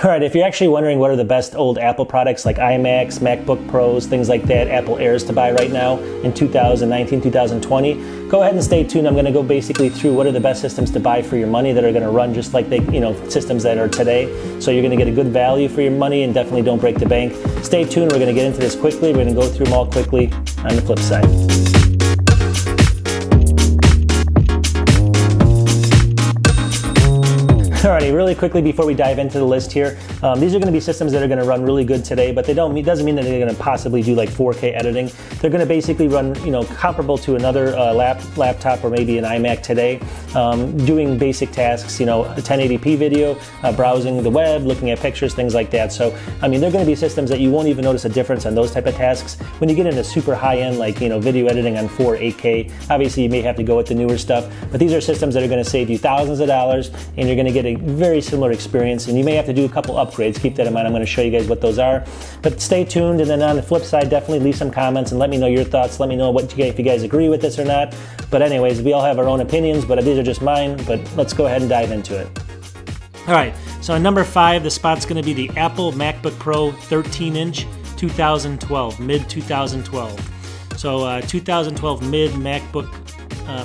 Alright, if you're actually wondering what are the best old Apple products like iMacs, MacBook Pros, things like that, Apple Airs to buy right now in 2019, 2020, go ahead and stay tuned. I'm going to go basically through what are the best systems to buy for your money that are going to run just like they, systems that are today. So you're going to get a good value for your money and definitely don't break the bank. Stay tuned. We're going to get into this quickly. We're going to go through them all quickly on the flip side. Alrighty, really quickly before we dive into the list here, these are going to be systems that are going to run really good today, but doesn't mean that they're going to possibly do like 4K editing. They're going to basically run, comparable to another laptop or maybe an iMac today, doing basic tasks, a 1080p video, browsing the web, looking at pictures, things like that. So, they're going to be systems that you won't even notice a difference on those type of tasks. When you get into super high-end, like, video editing on 8K, obviously you may have to go with the newer stuff, but these are systems that are going to save you thousands of dollars, and you're going to get a very similar experience, and you may have to do a couple upgrades. Keep that in mind. I'm going to show you guys what those are, but stay tuned. And then on the flip side, definitely leave some comments and let me know your thoughts. Let me know if you guys agree with this or not. But anyways, we all have our own opinions, but these are just mine. But let's go ahead and dive into it. All right, so on number 5, the spot's going to be the Apple MacBook Pro 13-inch 2012, mid 2012. So 2012 mid MacBook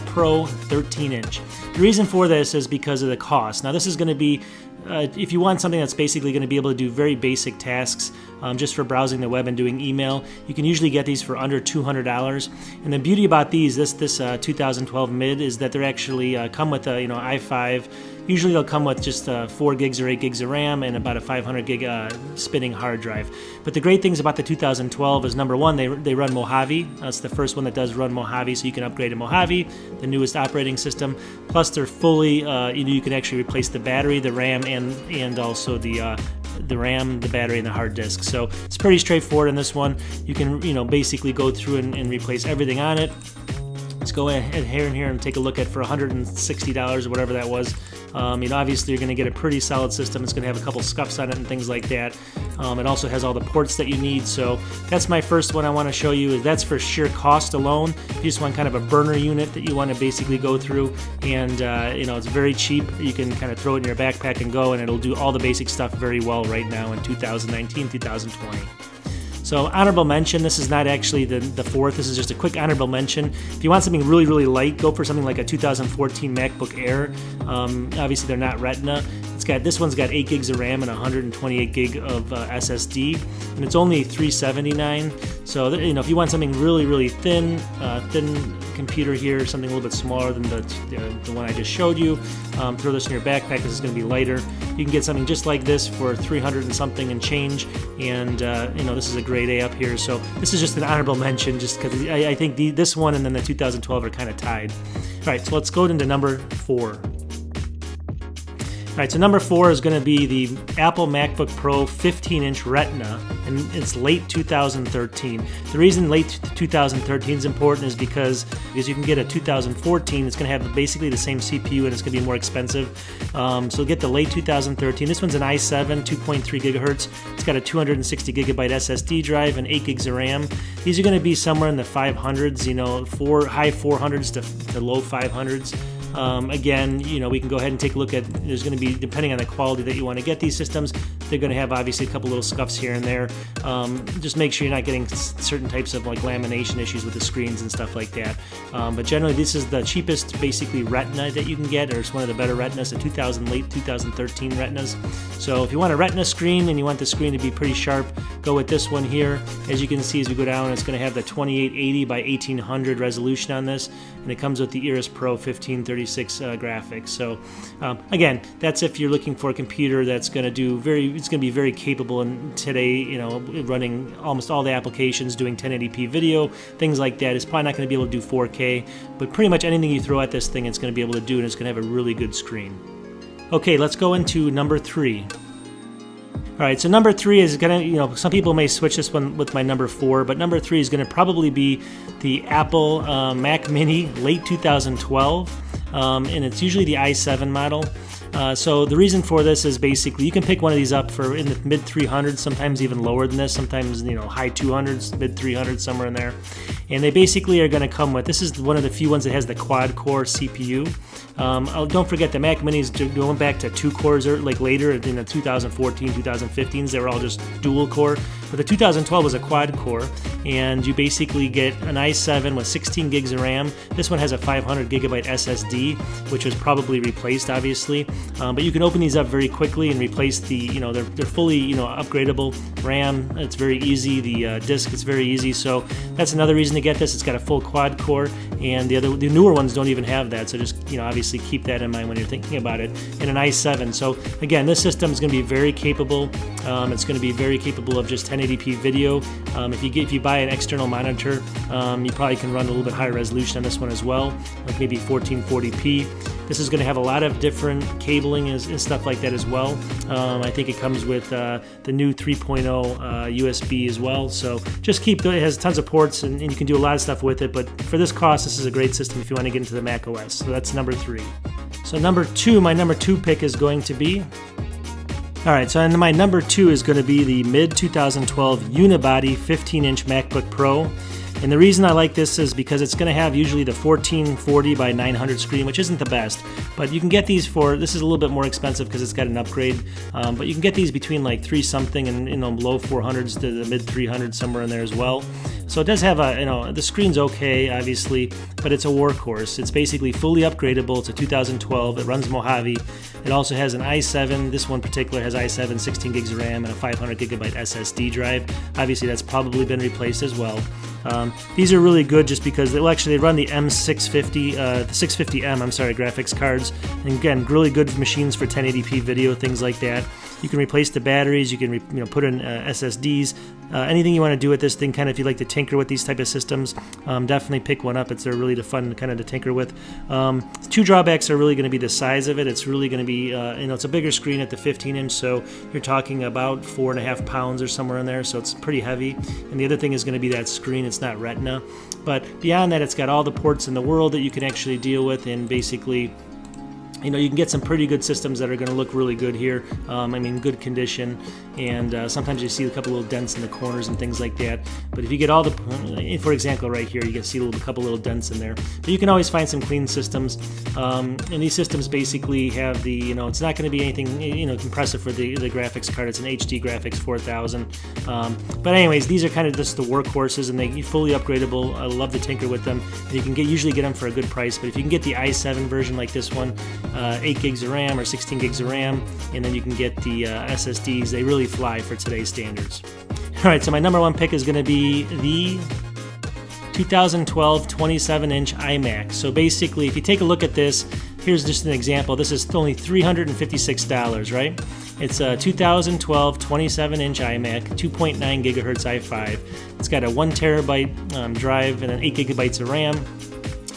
Pro 13-inch. The reason for this is because of the cost. Now this is going to be, if you want something that's basically going to be able to do very basic tasks, just for browsing the web and doing email, you can usually get these for under $200. And the beauty about these, this 2012 mid, is that they're actually come with a i5. Usually they'll come with just 4 gigs or 8 gigs of RAM and about a 500 gig spinning hard drive. But the great things about the 2012 is, number one, they run Mojave. That's the first one that does run Mojave, so you can upgrade to Mojave, the newest operating system. Plus they're fully, you can actually replace the battery, the RAM, and also the RAM, the battery, and the hard disk. So it's pretty straightforward in this one. You can basically go through and replace everything on it. Let's go ahead here and take a look at for $160 or whatever that was. Obviously you're going to get a pretty solid system. It's going to have a couple scuffs on it and things like that. It also has all the ports that you need. So that's my first one I want to show you. That's for sheer cost alone. You just want kind of a burner unit that you want to basically go through, and it's very cheap. You can kind of throw it in your backpack and go, and it'll do all the basic stuff very well right now in 2019, 2020. So honorable mention, this is not actually the fourth, this is just a quick honorable mention. If you want something really, really light, go for something like a 2014 MacBook Air. Obviously they're not Retina. This one's got 8 gigs of RAM and 128 gig of SSD, and it's only $379. So if you want something really, really thin computer here, something a little bit smaller than the one I just showed you, throw this in your backpack because it's going to be lighter. You can get something just like this for 300 and something and change, and this is a grade A up here. So this is just an honorable mention, just because I think this one and then the 2012 are kind of tied. All right, so let's go into number 4. All right, so number 4 is going to be the Apple MacBook Pro 15-inch Retina, and it's late 2013. The reason late 2013 is important is because you can get a 2014. It's going to have basically the same CPU, and it's going to be more expensive. So get the late 2013. This one's an i7, 2.3 gigahertz. It's got a 260 gigabyte SSD drive and 8 gigs of RAM. These are going to be somewhere in the 500s, high 400s to low 500s. Again, we can go ahead and take a look at, there's going to be, depending on the quality that you want to get these systems, they're going to have obviously a couple little scuffs here and there. Just make sure you're not getting certain types of like lamination issues with the screens and stuff like that. But generally this is the cheapest basically Retina that you can get, or it's one of the better Retinas, the late 2013 Retinas. So if you want a Retina screen and you want the screen to be pretty sharp, go with this one here. As you can see as we go down, it's going to have the 2880 by 1800 resolution on this, and it comes with the Iris Pro 1536 graphics. So again, that's if you're looking for a computer that's going to do it's going to be very capable in today, running almost all the applications, doing 1080p video, things like that. It's probably not going to be able to do 4K, but pretty much anything you throw at this thing, it's going to be able to do, and it's going to have a really good screen. Okay, let's go into number 3. All right, so number 3 is going to, some people may switch this one with my number 4, but number 3 is going to probably be the Apple Mac Mini late 2012, and it's usually the i7 model. So the reason for this is basically you can pick one of these up for in the mid 300s, sometimes even lower than this, sometimes high 200s, mid 300s, somewhere in there. And they basically are going to come with, this is one of the few ones that has the quad core CPU. Don't forget the Mac Minis going back to 2 cores or like later in the 2014, 2015s, they were all just dual core. But the 2012 was a quad core, and you basically get an i7 with 16 gigs of RAM. This one has a 500 gigabyte SSD, which was probably replaced, obviously. But you can open these up very quickly and replace the, they're fully, upgradable RAM. It's very easy. The disk is very easy. So that's another reason to get this. It's got a full quad core, and the newer ones don't even have that. So just, obviously keep that in mind when you're thinking about it. And an i7. So again, this system is going to be very capable. It's going to be very capable of just 1080p video. If you buy an external monitor, you probably can run a little bit higher resolution on this one as well, like maybe 1440p. This is going to have a lot of different cabling and stuff like that as well. I think it comes with the new 3.0 USB as well. So just it has tons of ports, and you can do a lot of stuff with it. But for this cost, this is a great system if you want to get into the Mac OS. So that's number 3. So my number 2 pick is going to be, alright, so my number 2 is going to be the mid-2012 unibody 15-inch MacBook Pro. And the reason I like this is because it's going to have usually the 1440 by 900 screen, which isn't the best. But you can get these this is a little bit more expensive because it's got an upgrade. But you can get these between like 3 something and low 400s to the mid 300s, somewhere in there as well. So it does have the screen's okay, obviously, but it's a workhorse. It's basically fully upgradable. It's a 2012. It runs Mojave. It also has an i7. This one in particular has i7, 16 gigs of RAM, and a 500 gigabyte SSD drive. Obviously, that's probably been replaced as well. These are really good just because they run the M650, the 650M, graphics cards. And again, really good machines for 1080p video, things like that. You can replace the batteries. You can put in SSDs. Anything you want to do with this thing, kind of if you like to tinker with these type of systems, definitely pick one up. They're really fun kind of to tinker with. 2 drawbacks are really going to be the size of it. It's really going to be, it's a bigger screen at the 15-inch, so you're talking about 4.5 pounds or somewhere in there, so it's pretty heavy. And the other thing is going to be that screen. It's not Retina. But beyond that, it's got all the ports in the world that you can actually deal with, and basically, you can get some pretty good systems that are going to look really good here. Good condition, and sometimes you see a couple little dents in the corners and things like that. But if you get all for example, right here, you can see a couple little dents in there. But you can always find some clean systems. And these systems basically have it's not going to be anything, compressive for the graphics card. It's an HD graphics 4000. But anyways, these are kind of just the workhorses, and they're fully upgradable. I love to tinker with them. And you can usually get them for a good price. But if you can get the i7 version like this one, 8 gigs of RAM or 16 gigs of RAM, and then you can get the SSDs. They really fly for today's standards. Alright, so my number 1 pick is going to be the 2012 27-inch iMac. So basically, if you take a look at this, here's just an example. This is only $356, right? It's a 2012 27-inch iMac, 2.9 gigahertz i5. It's got a 1 terabyte drive and an 8 gigabytes of RAM.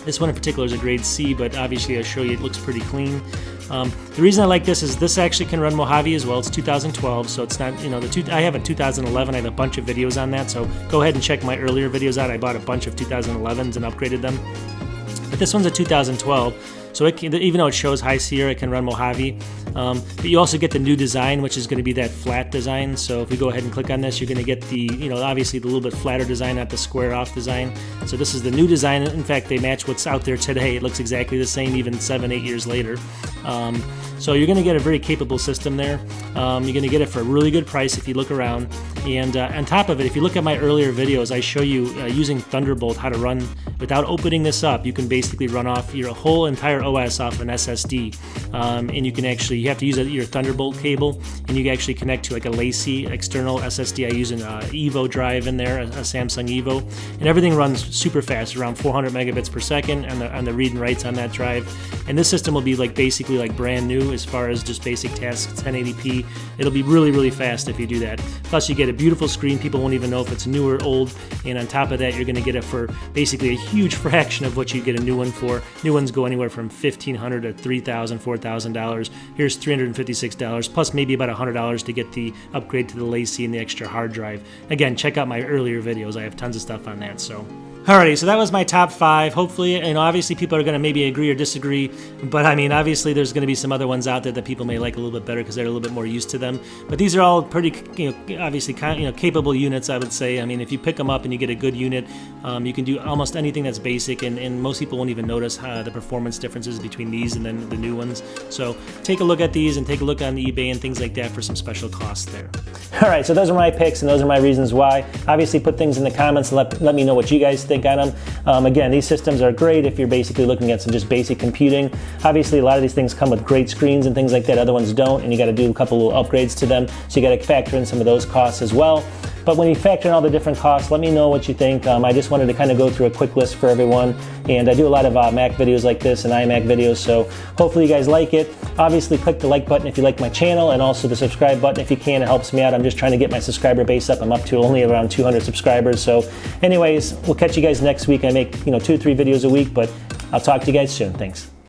This one in particular is a grade C, but obviously I'll show you it looks pretty clean. The reason I like this is this actually can run Mojave as well. It's 2012, so it's not, I have a 2011. I have a bunch of videos on that, so go ahead and check my earlier videos out. I bought a bunch of 2011s and upgraded them. But this one's a 2012. So even though it shows High Sierra, it can run Mojave. But you also get the new design, which is going to be that flat design. So if we go ahead and click on this, you're going to get the, obviously the little bit flatter design, not the square off design. So this is the new design. In fact, they match what's out there today. It looks exactly the same, even 7-8 years later. So you're going to get a very capable system there. You're going to get it for a really good price if you look around. And on top of it, if you look at my earlier videos, I show you using Thunderbolt how to run without opening this up. You can basically run off your whole entire OS off an SSD, and you have to use your Thunderbolt cable, and you can actually connect to like a Lacy external SSD. I use an Evo drive in there, a Samsung Evo, and everything runs super fast, around 400 megabits per second on the read and writes on that drive. And this system will be basically brand new as far as just basic tasks, 1080p. It'll be really, really fast if you do that. Plus, you get a beautiful screen. People won't even know if it's new or old. And on top of that, you're going to get it for basically a huge fraction of what you get a new one for. New ones go anywhere from $1,500 to $3,000, $4,000. Here's $356, plus maybe about $100 to get the upgrade to the Lacy and the extra hard drive. Again, check out my earlier videos. I have tons of stuff on that. So Alrighty, so that was my top 5. Hopefully, obviously people are going to maybe agree or disagree, but I mean, obviously there's going to be some other ones out there that people may like a little bit better because they're a little bit more used to them. But these are all pretty, obviously capable units, I would say. I mean, if you pick them up and you get a good unit, you can do almost anything that's basic, and most people won't even notice the performance differences between these and then the new ones. So take a look at these and take a look on eBay and things like that for some special costs there. Alright, so those are my picks and those are my reasons why. Obviously put things in the comments and let me know what you guys think on them. Again, these systems are great if you're basically looking at some just basic computing. Obviously, a lot of these things come with great screens and things like that. Other ones don't, and you got to do a couple little upgrades to them. So you got to factor in some of those costs as well. But when you factor in all the different costs, let me know what you think. I just wanted to kind of go through a quick list for everyone. And I do a lot of Mac videos like this and iMac videos, so hopefully you guys like it. Obviously, click the like button if you like my channel, and also the subscribe button if you can. It helps me out. I'm just trying to get my subscriber base up. I'm up to only around 200 subscribers. So anyways, we'll catch you guys next week. I make 2 or 3 videos a week, but I'll talk to you guys soon. Thanks.